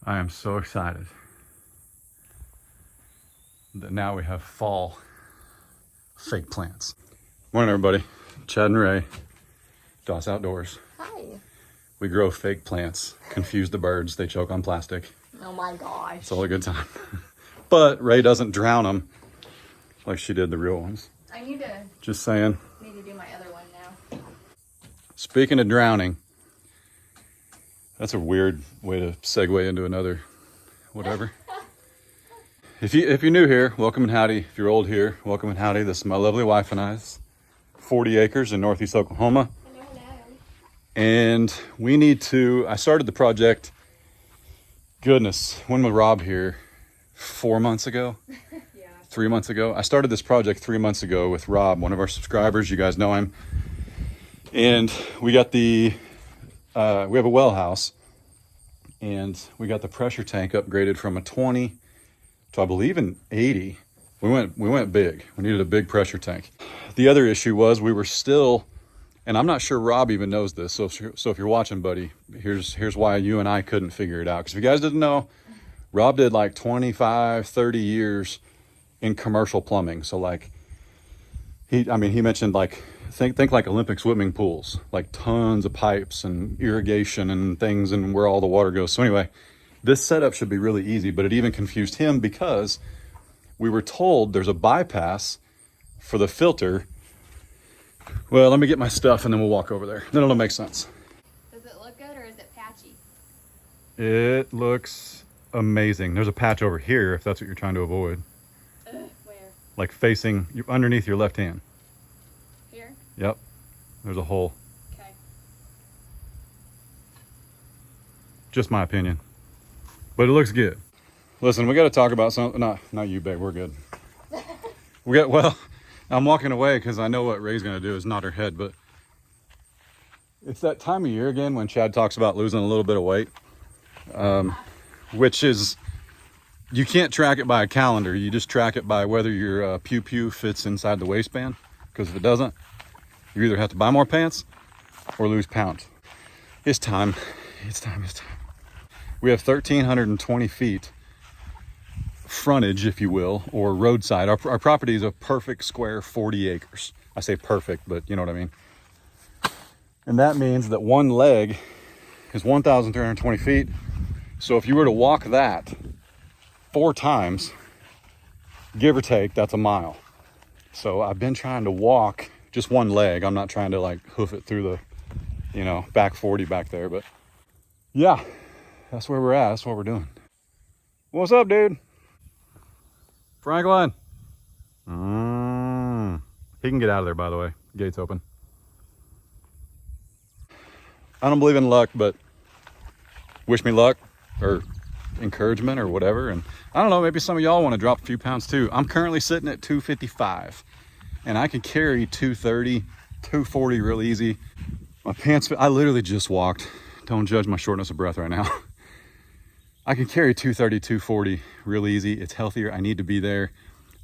I am so excited that now we have fall fake plants. Morning, everybody. Chad and Ray, Doss Outdoors. Hi. We grow fake plants, confuse the birds, they choke on plastic. Oh my gosh. It's all a good time. But Ray doesn't drown them like she did the real ones. I need to Just saying. do my other one now. Speaking of drowning, that's a weird way to segue into another whatever. If you're new here, welcome and howdy. If you're old here, welcome and howdy. This is my lovely wife and I's 40 acres in Northeast Oklahoma. Hello, hello. And I started the project, goodness, when was Rob here? 4 months ago? Yeah. 3 months ago. I started this project 3 months ago with Rob, one of our subscribers. You guys know him. And we got we have a well house, and we got the pressure tank upgraded from a 20 to, I believe, an 80. We went big. We needed a big pressure tank. The other issue was we were still, and I'm not sure Rob even knows this, so if you're watching, buddy, here's why you and I couldn't figure it out. Because if you guys didn't know, Rob did like 25, 30 years in commercial plumbing. So like, he mentioned like, think like Olympic swimming pools, like tons of pipes and irrigation and things and where all the water goes. So anyway, this setup should be really easy, but it even confused him because we were told there's a bypass for the filter. Well, let me get my stuff and then we'll walk over there. Then it'll make sense. Does it look good or is it patchy? It looks amazing. There's a patch over here if that's what you're trying to avoid. Where? Like facing underneath your left hand. Here? Yep. There's a hole. Okay. Just my opinion. But it looks good. Listen, we got to talk about something. Not you, babe. We're good. I'm walking away because I know what Ray's going to do is nod her head, but it's that time of year again when Chad talks about losing a little bit of weight, which is, you can't track it by a calendar. You just track it by whether your pew fits inside the waistband, because if it doesn't, you either have to buy more pants or lose pounds. It's time. It's time. We have 1,320 feet frontage, if you will, or roadside. Our property is a perfect square 40 acres. I say perfect, but you know what I mean. And that means that one leg is 1,320 feet. So if you were to walk that 4 times, give or take, that's a mile. So I've been trying to walk just one leg. I'm not trying to like hoof it through the, back 40 back there, but yeah, that's where we're at. That's what we're doing. What's up, dude? Franklin. He can get out of there, by the way. Gate's open. I don't believe in luck, but wish me luck or encouragement or whatever. And I don't know, maybe some of y'all want to drop a few pounds too. I'm currently sitting at 255 and I can carry 230, 240 real easy. My pants, I literally just walked. Don't judge my shortness of breath right now. I can carry 230, 240 real easy. It's healthier. I need to be there.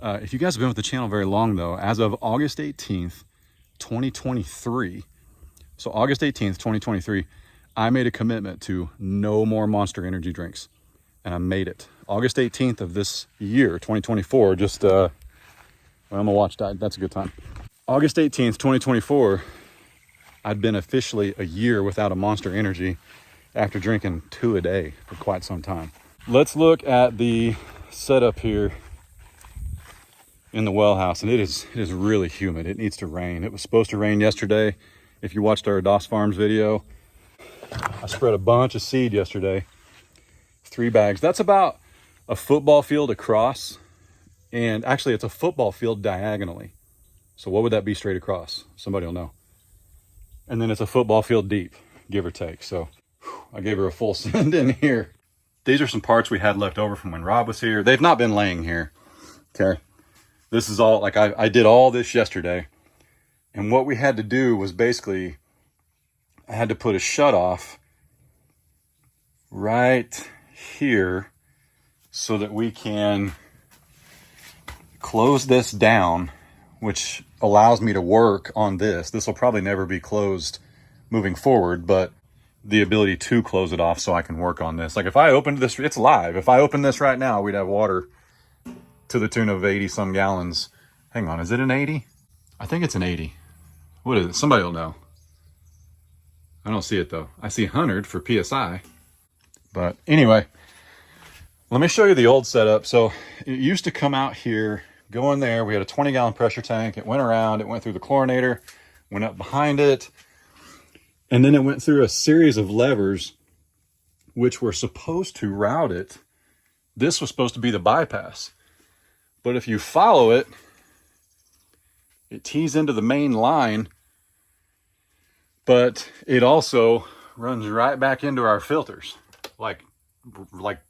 If you guys have been with the channel very long though, as of August 18th, 2023, so August 18th, 2023, I made a commitment to no more Monster Energy drinks. And I made it. August 18th of this year, 2024, I'm gonna watch that. That's a good time. August 18th, 2024, I'd been officially a year without a Monster Energy after drinking 2 a day for quite some time. Let's look at the setup here in the well house, and it is really humid. It needs to rain. It was supposed to rain yesterday. If you watched our ArrowQuip video, I spread a bunch of seed yesterday. 3 bags. That's about a football field across, and actually it's a football field diagonally. So what would that be straight across? Somebody will know. And then it's a football field deep, give or take. So I gave her a full send in here. These are some parts we had left over from when Rob was here. They've not been laying here. Okay. This is all, like I did all this yesterday. And what we had to do was basically, I had to put a shut off right here so that we can close this down, which allows me to work on this. This will probably never be closed moving forward, but the ability to close it off so I can work on this. Like if I opened this, it's live. If I open this right now, we'd have water to the tune of 80 some gallons. Hang on, is it an 80? I think it's an 80. What is it? Somebody will know. I don't see it though. I see 100 for PSI. But anyway, let me show you the old setup. So it used to come out here, go in there. We had a 20-gallon pressure tank. It went around, it went through the chlorinator, went up behind it. And then it went through a series of levers, which were supposed to route it. This was supposed to be the bypass. But if you follow it, it tees into the main line, but it also runs right back into our filters. Like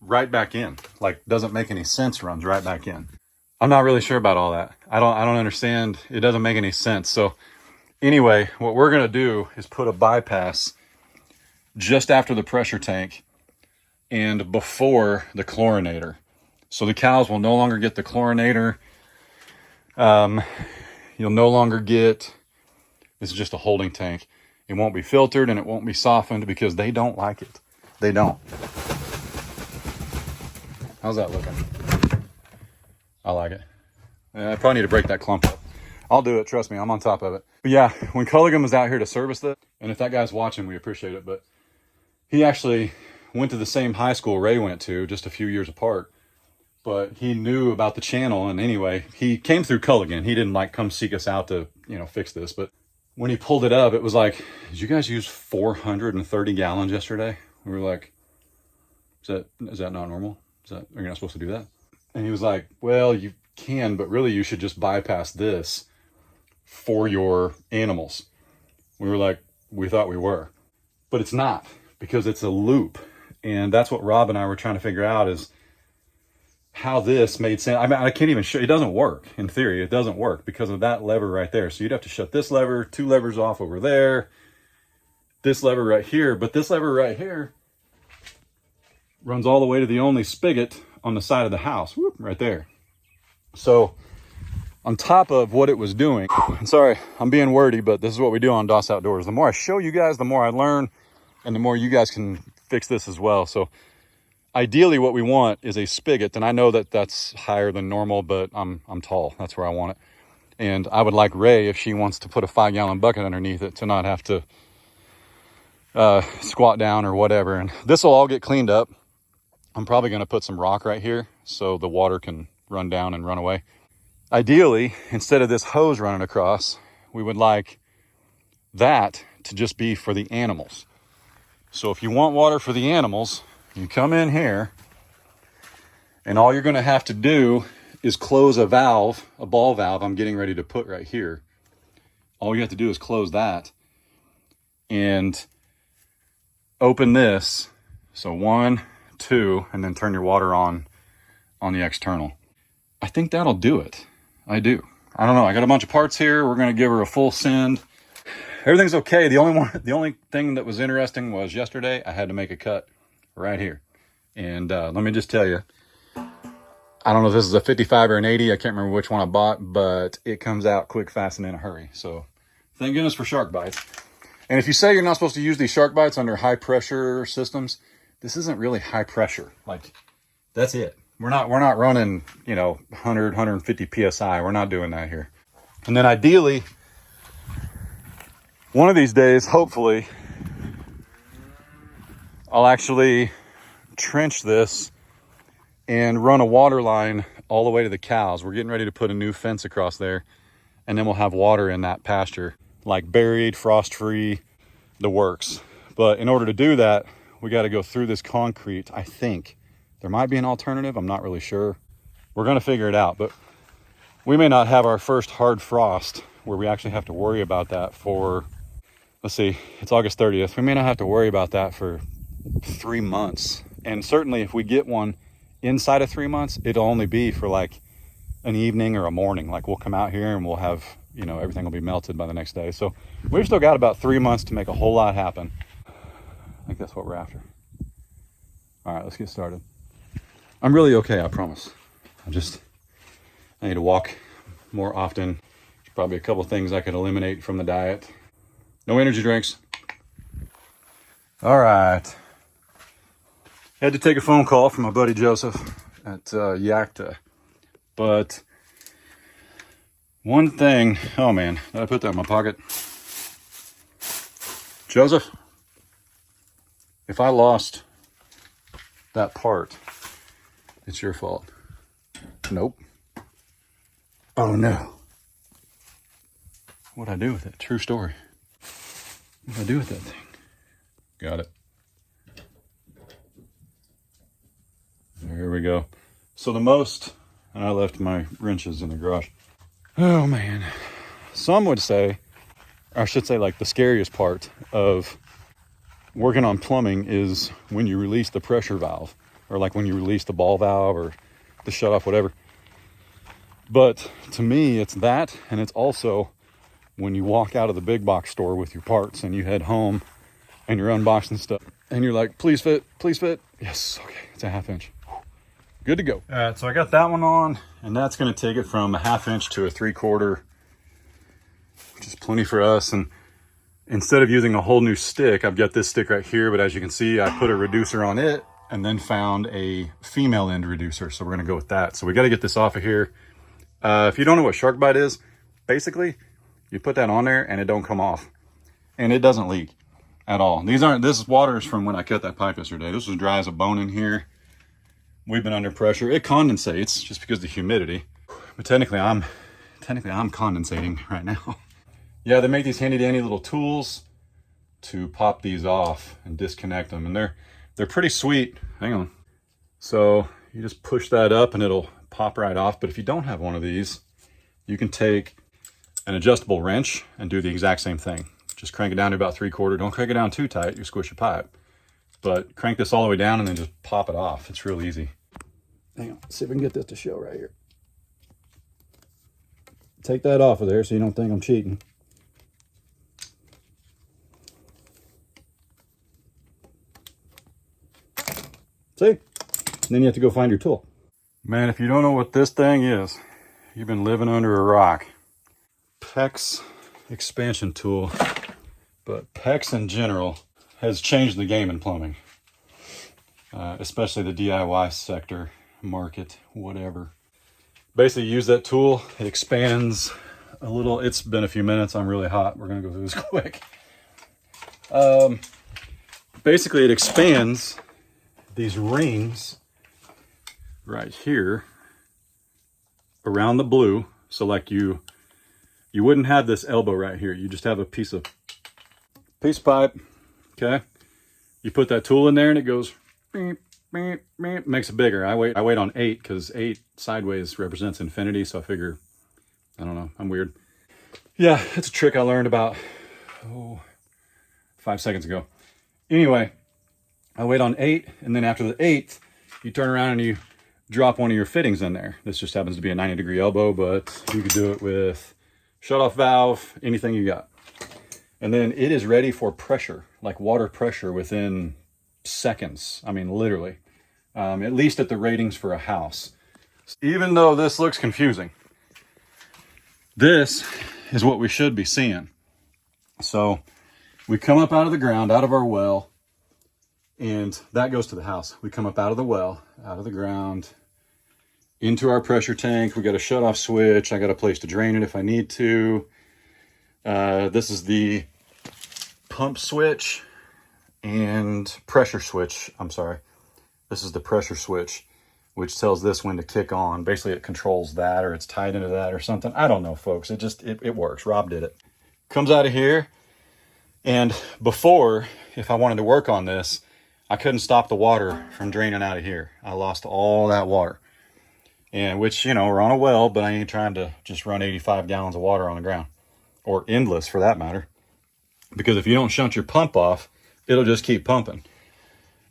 right back in. Like doesn't make any sense, runs right back in. I'm not really sure about all that. I don't understand. It doesn't make any sense. So anyway, what we're going to do is put a bypass just after the pressure tank and before the chlorinator. So the cows will no longer get the chlorinator. You'll no longer get, this is just a holding tank. It won't be filtered and it won't be softened because they don't like it. They don't. How's that looking? I like it. I probably need to break that clump up. I'll do it, trust me, I'm on top of it. But yeah, when Culligan was out here to service this, and if that guy's watching, we appreciate it, but he actually went to the same high school Ray went to, just a few years apart. But he knew about the channel, and anyway, he came through Culligan. He didn't like come seek us out to, fix this. But when he pulled it up, it was like, did you guys use 430 gallons yesterday? We were like, is that not normal? Are you not supposed to do that? And he was like, well, you can, but really you should just bypass this for your animals. We were like, we thought we were, but it's not, because it's a loop. And that's what Rob and I were trying to figure out, is how this made sense. I mean, I can't even show, it doesn't work. In theory, it doesn't work because of that lever right there. So you'd have to shut this lever, 2 levers off over there, this lever right here, but this lever right here runs all the way to the only spigot on the side of the house, whoop, right there. So on top of what it was doing, sorry, I'm being wordy, but this is what we do on Doss Outdoors. The more I show you guys, the more I learn, and the more you guys can fix this as well. So ideally what we want is a spigot, and I know that that's higher than normal, but I'm tall, that's where I want it. And I would like Ray, if she wants to put a 5-gallon bucket underneath it, to not have to squat down or whatever. And this will all get cleaned up. I'm probably going to put some rock right here so the water can run down and run away. Ideally, instead of this hose running across, we would like that to just be for the animals. So if you want water for the animals, you come in here, and all you're going to have to do is close a valve, a ball valve I'm getting ready to put right here. All you have to do is close that and open this. So 1, 2, and then turn your water on the external. I think that'll do it. I do. I don't know. I got a bunch of parts here. We're going to give her a full send. Everything's okay. The only thing that was interesting was yesterday I had to make a cut right here. And let me just tell you, I don't know if this is a 55 or an 80. I can't remember which one I bought, but it comes out quick, fast, and in a hurry. So thank goodness for shark bites. And if you say you're not supposed to use these shark bites under high pressure systems, this isn't really high pressure. Like, that's it. We're not running, 100, 150 PSI. We're not doing that here. And then ideally, one of these days, hopefully, I'll actually trench this and run a water line all the way to the cows. We're getting ready to put a new fence across there, and then we'll have water in that pasture, like buried, frost-free, the works. But in order to do that, we got to go through this concrete, I think. There might be an alternative. I'm not really sure. We're going to figure it out, but we may not have our first hard frost where we actually have to worry about that for, let's see, it's August 30th. We may not have to worry about that for 3 months. And certainly if we get one inside of 3 months, it'll only be for like an evening or a morning. Like we'll come out here and we'll have, everything will be melted by the next day. So we've still got about 3 months to make a whole lot happen. I think that's what we're after. All right, let's get started. I'm really okay, I promise. I need to walk more often. There's probably a couple things I could eliminate from the diet. No energy drinks. All right. Had to take a phone call from my buddy Joseph at Yakta. But one thing, oh man, did I put that in my pocket? Joseph, if I lost that part, it's your fault. Nope. Oh no. What'd I do with it? True story. What'd I do with that thing? Got it. There we go. So the most, and I left my wrenches in the garage. Oh man. Some would say, or I should say like the scariest part of working on plumbing is when you release the pressure valve, or like when you release the ball valve or the shut off, whatever. But to me, it's that, and it's also when you walk out of the big box store with your parts and you head home and you're unboxing stuff and you're like, please fit, please fit. Yes, okay, it's a 1/2 inch. Good to go. All right, so I got that one on, and that's gonna take it from a 1/2 inch to a 3/4, which is plenty for us. And instead of using a whole new stick, I've got this stick right here, but as you can see, I put a reducer on it and then found a female end reducer. So we're gonna go with that. So we gotta get this off of here. If you don't know what shark bite is, basically, you put that on there and it don't come off. And it doesn't leak at all. This water is from when I cut that pipe yesterday. This was dry as a bone in here. We've been under pressure. It condensates just because of the humidity. But technically I'm condensating right now. Yeah, they make these handy dandy little tools to pop these off and disconnect them. And they're pretty sweet. Hang on. So you just push that up and it'll pop right off. But if you don't have one of these, you can take an adjustable wrench and do the exact same thing. Just crank it down to about 3/4. Don't crank it down too tight, you squish your pipe. But crank this all the way down and then just pop it off. It's real easy. Hang on, see if we can get this to show right here. Take that off of there so you don't think I'm cheating. See? And then you have to go find your tool. Man, if you don't know what this thing is, you've been living under a rock. PEX expansion tool, but PEX in general has changed the game in plumbing, especially the DIY sector, market, whatever. Basically use that tool, it expands a little. It's been a few minutes, I'm really hot. We're gonna go through this quick. Basically it expands these rings right here around the blue. So like you wouldn't have this elbow right here. You just have a piece of pipe, okay? You put that tool in there and it goes beep, beep, beep, makes it bigger. I wait on 8 because 8 sideways represents infinity, so I figure, I don't know, I'm weird. Yeah, it's a trick I learned about 5 seconds ago. Anyway, I wait on 8, and then after the 8th, you turn around and you drop one of your fittings in there. This just happens to be a 90-degree elbow, but you could do it with shut-off valve, anything you got. And then it is ready for pressure, like water pressure within seconds. I mean, literally, at least at the ratings for a house. Even though this looks confusing, this is what we should be seeing. So we come up out of the ground, out of our well, and that goes to the house. We come up out of the well, out of the ground, into our pressure tank. We got a shut-off switch. I got a place to drain it if I need to. This is the pump switch and pressure switch. I'm sorry. This is the pressure switch, which tells this when to kick on. Basically, it controls that, or it's tied into that or something. I don't know, folks. It works. Rob did it. Comes out of here. And before, if I wanted to work on this, I couldn't stop the water from draining out of here. I lost all that water. And which, you know, we're on a well, but I ain't trying to just run 85 gallons of water on the ground, or endless for that matter. Because if you don't shunt your pump off, it'll just keep pumping.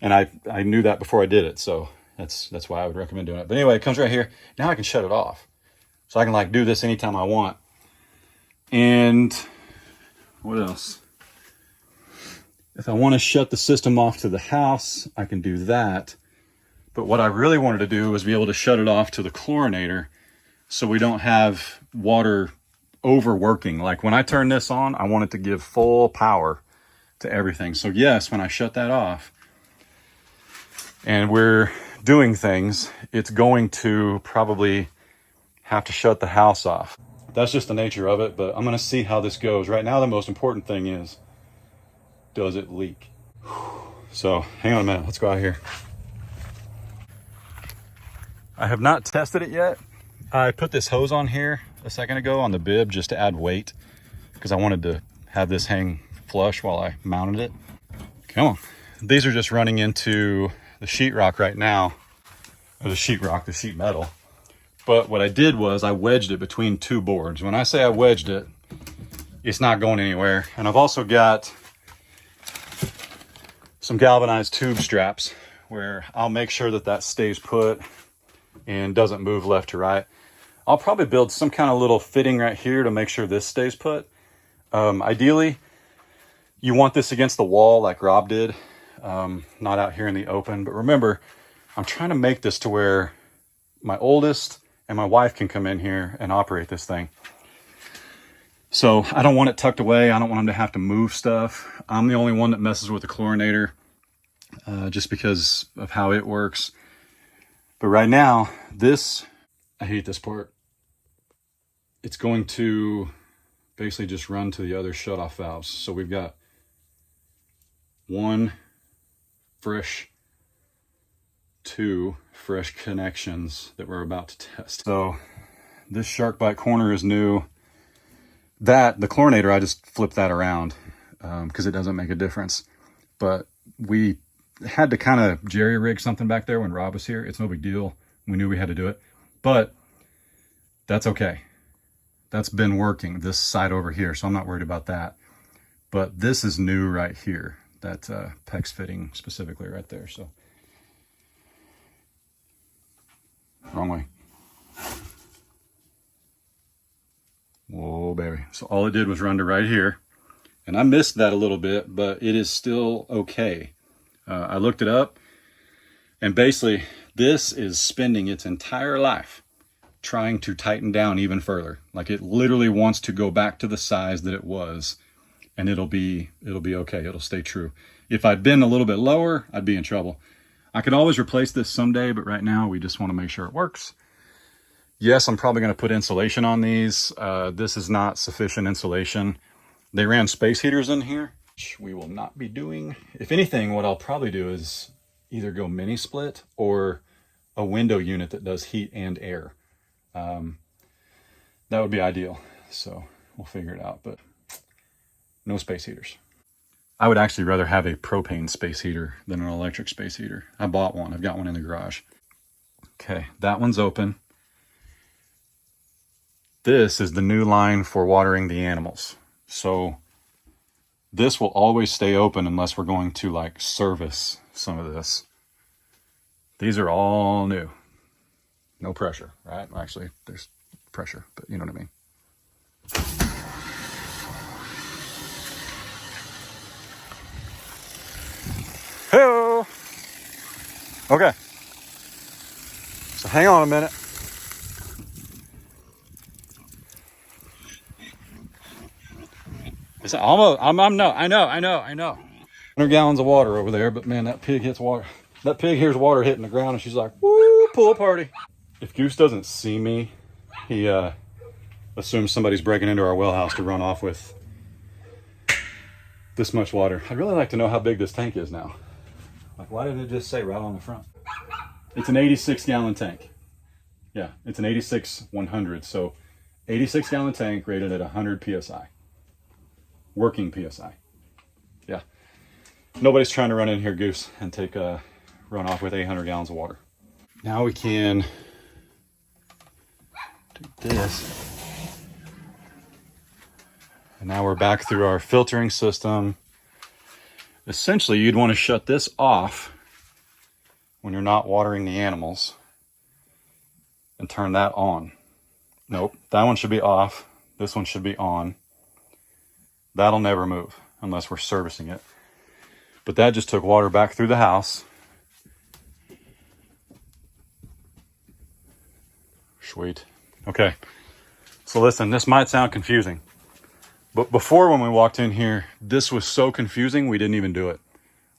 And I knew that before I did it, so that's why I would recommend doing it. But anyway, it comes right here. Now I can shut it off. So I can like do this anytime I want. And what else? If I want to shut the system off to the house, I can do that. But what I really wanted to do was be able to shut it off to the chlorinator so we don't have water overworking. Like when I turn this on, I want it to give full power to everything. So yes, when I shut that off and we're doing things, it's going to probably have to shut the house off. That's just the nature of it, but I'm gonna see how this goes. Right now, the most important thing is, does it leak? So hang on a minute, let's go out here. I have not tested it yet. I put this hose on here a second ago on the bib just to add weight because I wanted to have this hang flush while I mounted it. Come on. These are just running into the sheetrock right now, or the sheetrock, the sheet metal. But what I did was I wedged it between two boards. When I say I wedged it, it's not going anywhere. And I've also got some galvanized tube straps where I'll make sure that that stays put and doesn't move left to right. I'll probably build some kind of little fitting right here to make sure this stays put. Ideally, you want this against the wall like Rob did, not out here in the open. But remember, I'm trying to make this to where my oldest and my wife can come in here and operate this thing. So I don't want it tucked away. I don't want them to have to move stuff. I'm the only one that messes with the chlorinator just because of how it works. But right now, this, I hate this part. It's going to basically just run to the other shutoff valves. So we've got one fresh, two fresh connections that we're about to test. So this shark bite corner is new. The chlorinator, I just flipped that around because it doesn't make a difference. But we had to kind of jerry rig something back there when Rob was here. It's no big deal. We knew we had to do it, but that's okay. That's been working this side over here, so I'm not worried about that. But this is new right here, that PEX fitting specifically right there. So wrong way. Whoa, baby. So all it did was run to right here. And I missed that a little bit, but it is still okay. I looked it up, and basically this is spending its entire life trying to tighten down even further. Like it literally wants to go back to the size that it was, and it'll be okay. It'll stay true. If I'd been a little bit lower, I'd be in trouble. I could always replace this someday, but right now we just want to make sure it works. Yes, I'm probably going to put insulation on these. This is not sufficient insulation. They ran space heaters in here, which we will not be doing. If anything, what I'll probably do is either go mini split or a window unit that does heat and air. That would be ideal. So we'll figure it out, but no space heaters. I would actually rather have a propane space heater than an electric space heater. I bought one. I've got one in the garage. Okay, that one's open. This is the new line for watering the animals. So this will always stay open unless we're going to like service some of this. These are all new. No pressure, right? Actually, there's pressure, but you know what I mean. Hey-o! Okay. So hang on a minute. It's almost, I know. 100 gallons of water over there, but man, that pig hits water. That pig hears water hitting the ground and she's like, woo, pool party. If Goose doesn't see me, he assumes somebody's breaking into our well house to run off with this much water. I'd really like to know how big this tank is now. Like, why didn't it just say right on the front? It's an 86 gallon tank. Yeah, it's an 86 100. So 86 gallon tank rated at 100 PSI. Working PSI. Yeah. Nobody's trying to run in here, Goose, and take a run off with 800 gallons of water. Now we can do this. And now we're back through our filtering system. Essentially, you'd want to shut this off when you're not watering the animals and turn that on. Nope, that one should be off. This one should be on. That'll never move unless we're servicing it. But that just took water back through the house. Sweet. Okay, so listen, this might sound confusing, But before, when we walked in here, this was so confusing, we didn't even do it.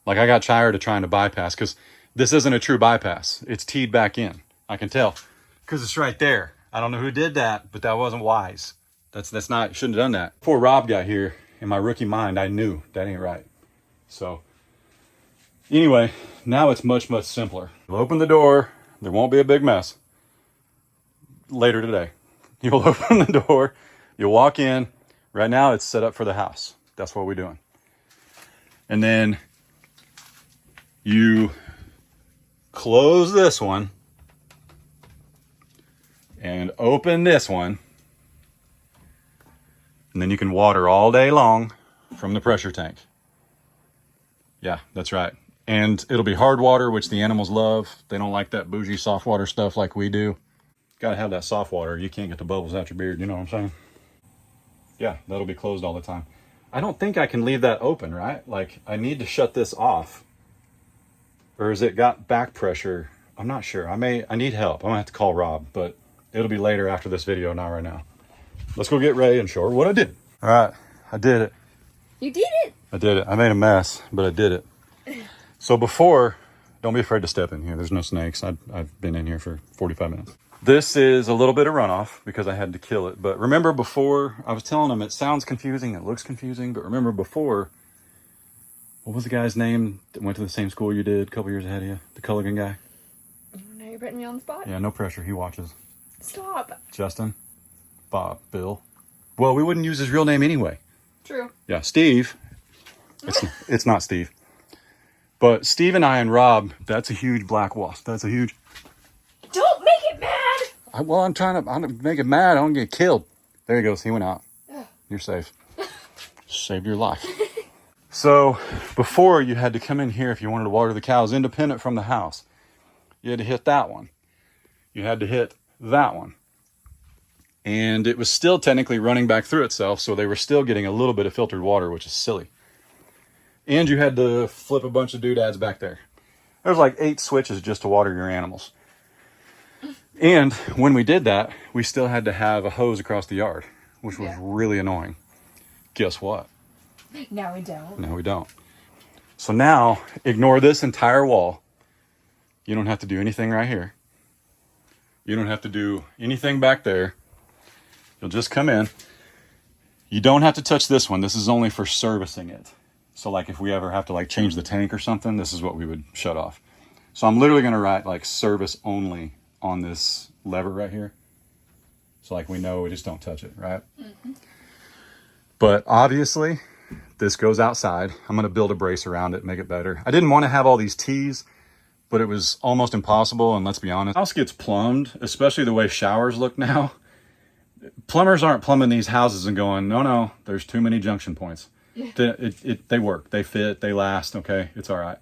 Like, I got tired of trying to bypass, because this isn't a true bypass. It's teed back in. I can tell, because it's right there. I don't know who did that, but that wasn't wise. That's not, shouldn't have done that. Before Rob got here, in my rookie mind, I knew that ain't right. So anyway, now it's much, much simpler. You'll open the door. There won't be a big mess. Later today, you'll open the door. You'll walk in. Right now, it's set up for the house. That's what we're doing. And then you close this one and open this one. And then you can water all day long from the pressure tank. Yeah, that's right. And it'll be hard water, which the animals love. They don't like that bougie soft water stuff like we do. Gotta have that soft water. You can't get the bubbles out your beard, you know what I'm saying? Yeah, that'll be closed all the time. I don't think I can leave that open, right? Like, I need to shut this off. Or has it got back pressure? I'm not sure. I need help. I'm gonna have to call Rob, but it'll be later after this video, not right now. Let's go get Ray and show her what I did. All right, I did it. You did it. I did it. I made a mess, but I did it. So before, don't be afraid to step in here. There's no snakes. I've been in here for 45 minutes. This is a little bit of runoff because I had to kill it. But remember before, I was telling them it sounds confusing, it looks confusing, but remember before, what was the guy's name that went to the same school you did a couple years ahead of you? The Culligan guy? Now you're putting me on the spot. Yeah, no pressure. He watches. Stop. Justin? Bob? Bill? Well, we wouldn't use his real name anyway. True. Yeah, Steve. It's not Steve. But Steve and I and Rob, that's a huge black wasp. That's a huge... Don't make it mad! I'm trying to make it mad. I don't get killed. There he goes. He went out. Ugh. You're safe. Saved your life. So before, you had to come in here if you wanted to water the cows independent from the house. You had to hit that one. You had to hit that one. And it was still technically running back through itself, so they were still getting a little bit of filtered water, which is silly. And you had to flip a bunch of doodads back there. There's like 8 switches just to water your animals. And when we did that, we still had to have a hose across the yard, which was really annoying. Guess what? No, we don't. No, we don't. So now, ignore this entire wall. You don't have to do anything right here. You don't have to do anything back there. You'll just come in. You don't have to touch this one. This is only for servicing it. So like if we ever have to like change the tank or something, this is what we would shut off. So I'm literally going to write like service only on this lever right here. So like we know we just don't touch it, right? Mm-hmm. But obviously this goes outside. I'm going to build a brace around it, make it better. I didn't want to have all these T's, but it was almost impossible. And let's be honest, the house gets plumbed, especially the way showers look now. Plumbers aren't plumbing these houses and going, no, there's too many junction points. They work, they fit, they last, okay, it's all right.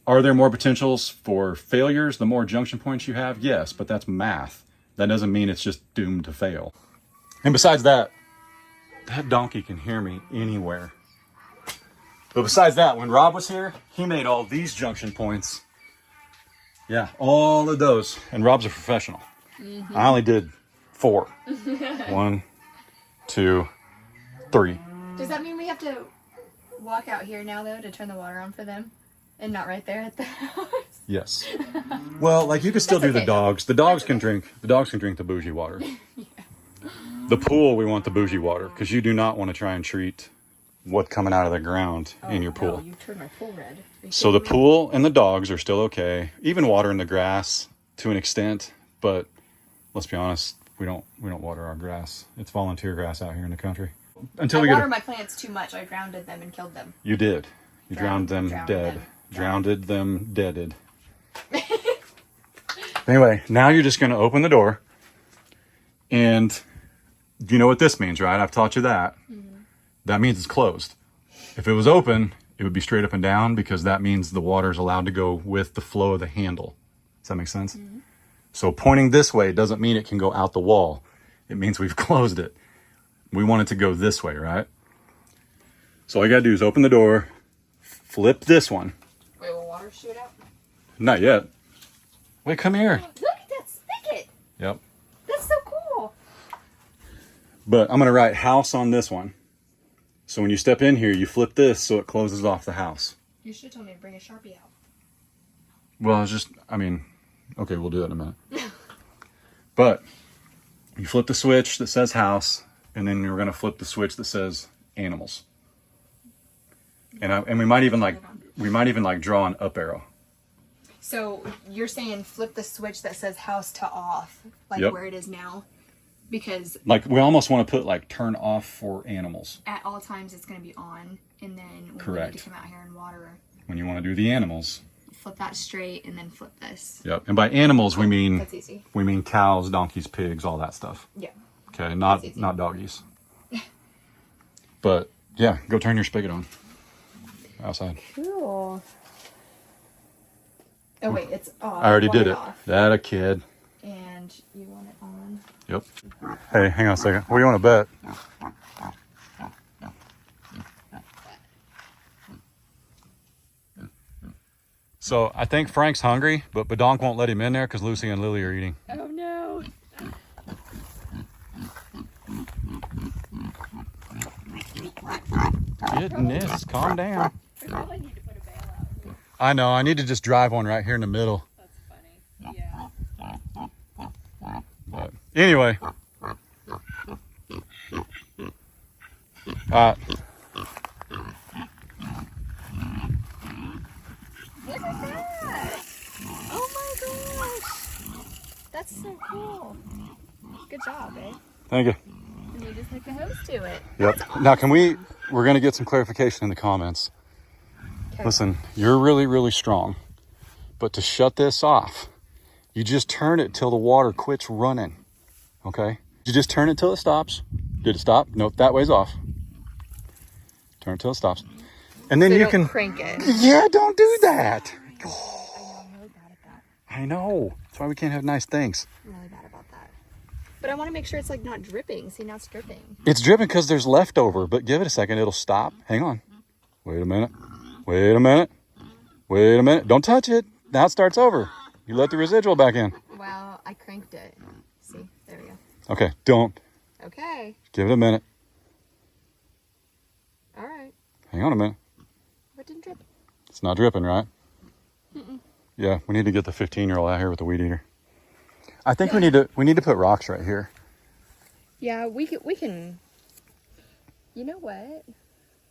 Are there more potentials for failures the more junction points you have? Yes, but that's math. That doesn't mean it's just doomed to fail. And besides that, that donkey can hear me anywhere. But besides that, when Rob was here, he made all these junction points. Yeah, all of those. And Rob's a professional. Mm-hmm. I only did 4. 1, 2, 3. Does that mean we have to walk out here now, though, to turn the water on for them? And not right there at the house? Yes. Well, like you could still do the dogs. The dogs can drink. The dogs can drink the bougie water. Yeah. The pool, we want the bougie water because you do not want to try and treat what's coming out of the ground in your pool. No, you turned my pool red. So the pool and the dogs are still okay. Even watering the grass to an extent, but let's be honest, we don't water our grass. It's volunteer grass out here in the country. Until we water my plants too much. I drowned them and killed them. You did. You drowned them dead. Drowned them deaded. Anyway, now you're just going to open the door. And you know what this means, right? I've taught you that. Mm-hmm. That means it's closed. If it was open, it would be straight up and down because that means the water is allowed to go with the flow of the handle. Does that make sense? Mm-hmm. So pointing this way doesn't mean it can go out the wall. It means we've closed it. We want it to go this way, right? So all you got to do is open the door, flip this one. Wait, will water shoot out? Not yet. Wait, come here. Look at that spigot. Yep. That's so cool. But I'm going to write house on this one. So when you step in here, you flip this so it closes off the house. You should have told me to bring a Sharpie out. Well, okay, we'll do that in a minute. But you flip the switch that says house, and then you're going to flip the switch that says animals. And we might even like draw an up arrow. So you're saying flip the switch that says house to off, like Yep. where it is now, because Like we almost want to put like turn off for animals. at all times it's going to be on, and then when Correct. we need to come out here and water, When you want to do the animals. flip that straight and then flip this. Yep. And by animals we mean That's easy. we mean cows, donkeys, pigs, all that stuff. Yeah. Okay, not easy. doggies. But yeah, go turn your spigot on. Outside. Cool. Oh wait, it's off. I already did it. Off. That a kid. And you want it on. Yep. Hey, hang on a second. What do you want to bet? So I think Frank's hungry, but Badonk won't let him in there because Lucy and Lily are eating. Oh no. Goodness, calm down. We probably need to put a bail out here. I know. I need to just drive one right here in the middle. That's funny. Yeah. But anyway. Look at that! Oh my gosh! That's so cool. Good job, eh? Thank you. And we just hook the hose to it. Yep. Now, we're going to get some clarification in the comments. Okay. Listen, you're really, really strong. But to shut this off, you just turn it till the water quits running. Okay? You just turn it till it stops. Did it stop? Nope, that way's off. Turn it till it stops. And then So you don't can crank it. Yeah, don't do that. I'm really bad at that. I know. That's why we can't have nice things. I'm really bad about that. But I want to make sure it's like not dripping. See, now it's dripping. It's dripping because there's leftover, but give it a second, it'll stop. Hang on. Wait a minute. Wait a minute. Wait a minute. Don't touch it. Now it starts over. You let the residual back in. Well, I cranked it. See, there we go. Okay, don't. Okay. Give it a minute. All right. Hang on a minute. What didn't drip? It's not dripping, right? Yeah, we need to get the 15-year-old out here with the weed eater. I think we need to put rocks right here. Yeah, we can. You know what?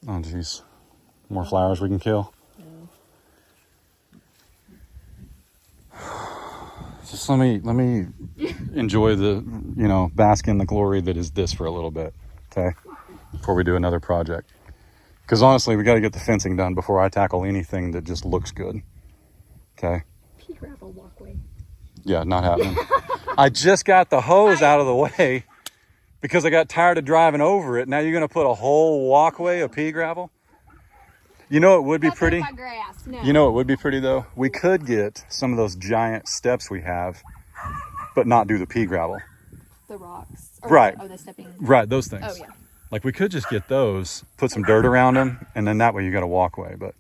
Oh, jeez. More flowers we can kill. Just let me enjoy the, bask in the glory that is this for a little bit, okay? Before we do another project. Because honestly, we got to get the fencing done before I tackle anything that just looks good, okay? Pea gravel walkway. Yeah, not happening. I just got the hose out of the way because I got tired of driving over it. Now you're going to put a whole walkway of pea gravel? You know it would be pretty? My grass. No. You know it would be pretty though? We could get some of those giant steps we have, but not do the pea gravel. The rocks. Right. Oh, the stepping. Right, those things. Oh, yeah. Like we could just get those, put some dirt around them, and then that way you got a walkway. But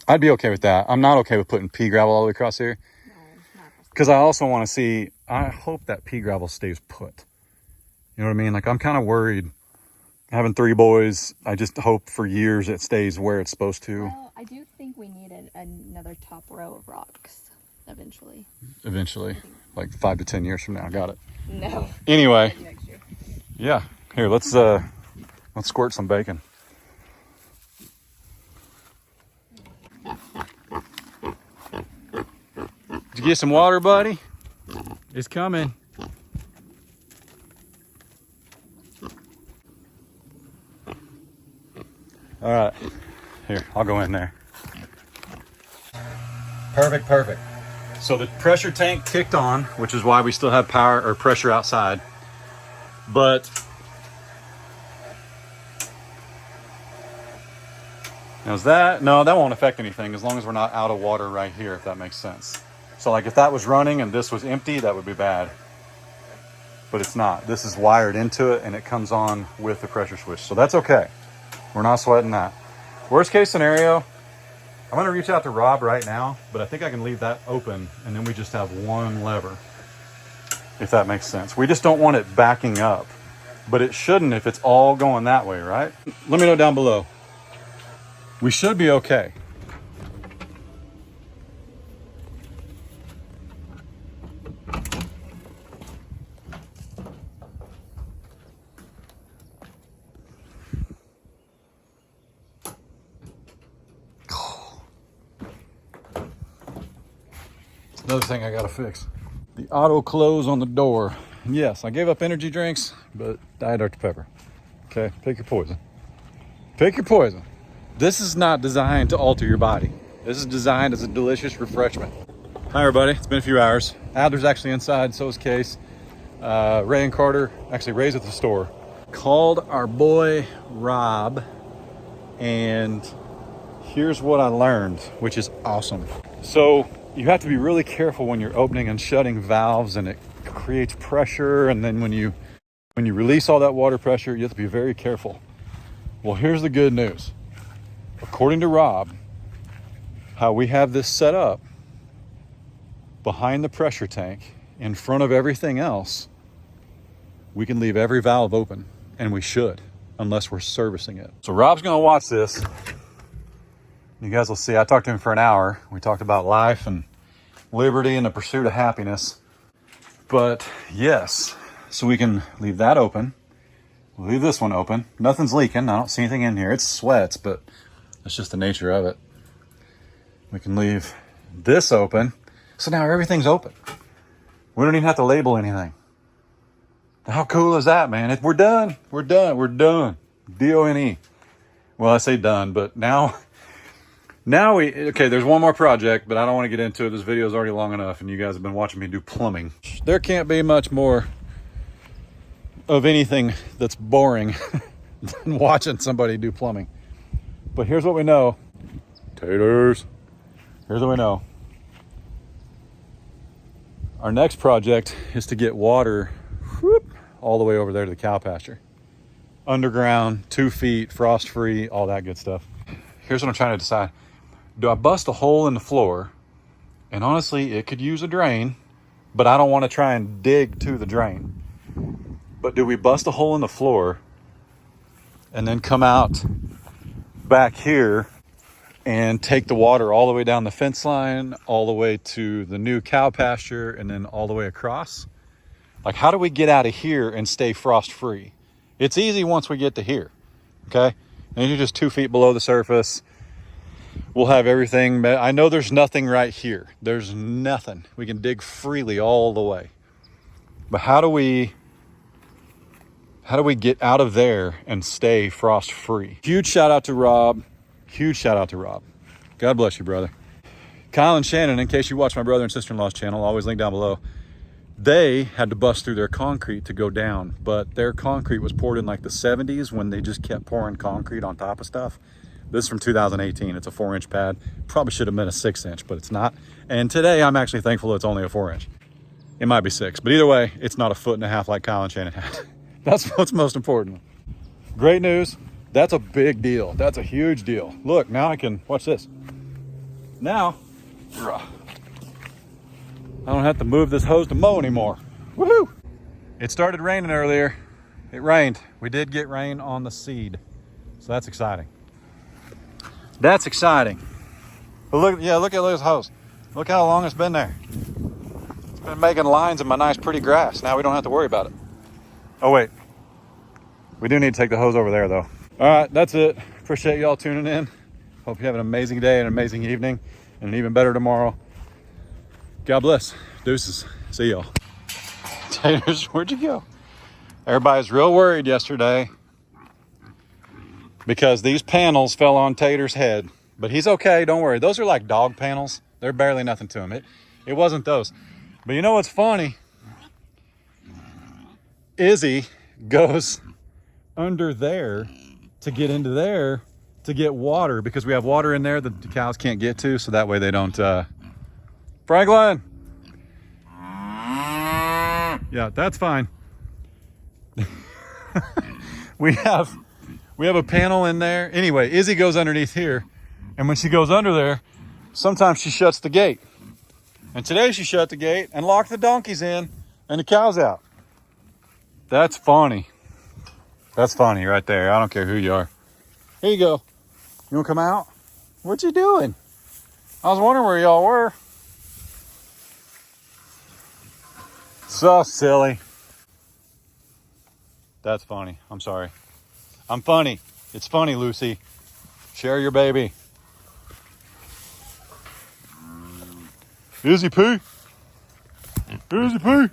I'd be okay with that. I'm not okay with putting pea gravel all the way across here. No, not Because I also want to see, I hope that pea gravel stays put. You know what I mean? Like I'm kind of worried. Having 3 boys, I just hope for years it stays where it's supposed to. Well, I do think we need another top row of rocks eventually. Eventually, like 5 to 10 years from now. Got it. No. Anyway, Next year. yeah. Here, let's squirt some bacon. Did you get some water, buddy? It's coming. All right, here, I'll go in there. Perfect. So the pressure tank kicked on, which is why we still have power or pressure outside. But now that won't affect anything as long as we're not out of water right here, if that makes sense. So like if that was running and this was empty, that would be bad. But it's not. This is wired into it and it comes on with the pressure switch. So that's okay. We're not sweating that. Worst case scenario, I'm going to reach out to Rob right now, but I think I can leave that open and then we just have one lever, if that makes sense. We just don't want it backing up but it shouldn't if it's all going that way, right? Let me know down below. We should be okay. Another thing I gotta fix. The auto close on the door. And yes, I gave up energy drinks, but Diet Dr. Pepper. Okay, pick your poison. Pick your poison. This is not designed to alter your body. This is designed as a delicious refreshment. Hi everybody, it's been a few hours. Adler's actually inside, so is Case. Ray and Carter, actually Ray's at the store. Called our boy Rob, and here's what I learned, which is awesome. So you have to be really careful when you're opening and shutting valves, and it creates pressure, and then when you release all that water pressure, you have to be very careful. Well, here's the good news. According to Rob, how we have this set up behind the pressure tank in front of everything else, we can leave every valve open, and we should, unless we're servicing it. So Rob's gonna watch this. You guys will see, I talked to him for an hour. We talked about life and liberty and the pursuit of happiness. But yes, so we can leave that open. We'll leave this one open. Nothing's leaking. I don't see anything in here. It sweats, but that's just the nature of it. We can leave this open. So now everything's open. We don't even have to label anything. How cool is that, man? We're done. We're done. We're done. D-O-N-E. Well, I say done, but now okay, there's one more project, but I don't want to get into it. This video is already long enough, and you guys have been watching me do plumbing. There can't be much more of anything that's boring than watching somebody do plumbing. But here's what we know. Taters. Here's what we know. Our next project is to get water all the way over there to the cow pasture. Underground, 2 feet, frost-free, all that good stuff. Here's what I'm trying to decide. Do I bust a hole in the floor? And honestly, it could use a drain, but I don't want to try and dig to the drain. But do we bust a hole in the floor and then come out back here and take the water all the way down the fence line, all the way to the new cow pasture, and then all the way across? Like, how do we get out of here and stay frost-free? It's easy once we get to here, okay? And you're just 2 feet below the surface. We'll have everything. I know there's nothing right here. There's nothing. We can dig freely all the way. But how do we get out of there and stay frost-free? Huge shout out to Rob. Huge shout out to Rob. God bless you, brother. Kyle and Shannon, in case you watch my brother and sister-in-law's channel, always link down below. They had to bust through their concrete to go down, but their concrete was poured in like the 70s when they just kept pouring concrete on top of stuff. This is from 2018. It's a 4-inch pad. Probably should have been a 6-inch, but it's not. And today I'm actually thankful it's only a 4-inch. It might be 6, but either way, it's not a 1.5 feet like Kyle and Shannon had. That's what's most important. Great news. That's a big deal. That's a huge deal. Look, now I can, watch this. Now, I don't have to move this hose to mow anymore. Woohoo! It started raining earlier. It rained. We did get rain on the seed. So that's exciting. That's exciting. But look at this hose. Look how long it's been there. It's been making lines in my nice pretty grass. Now we don't have to worry about it. Oh wait, we do need to take the hose over there though. All right, that's it. Appreciate y'all tuning in. Hope you have an amazing day, an amazing evening, and an even better tomorrow. God bless. Deuces. See y'all. Taters, where'd you go? Everybody was real worried yesterday because these panels fell on Tater's head, but he's okay. Don't worry. Those are like dog panels. They're barely nothing to him. It wasn't those. But you know what's funny? Izzy goes under there to get into there to get water because we have water in there that the cows can't get to, so that way they don't Franklin. Yeah, that's fine. we have a panel in there. Anyway, Izzy goes underneath here, and when she goes under there, sometimes she shuts the gate. And today she shut the gate and locked the donkeys in and the cows out. That's funny. That's funny right there. I don't care who you are. Here you go. You want to come out? What you doing? I was wondering where y'all were. So silly. That's funny. I'm sorry. I'm funny. It's funny, Lucy. Share your baby. Izzy P. Izzy P.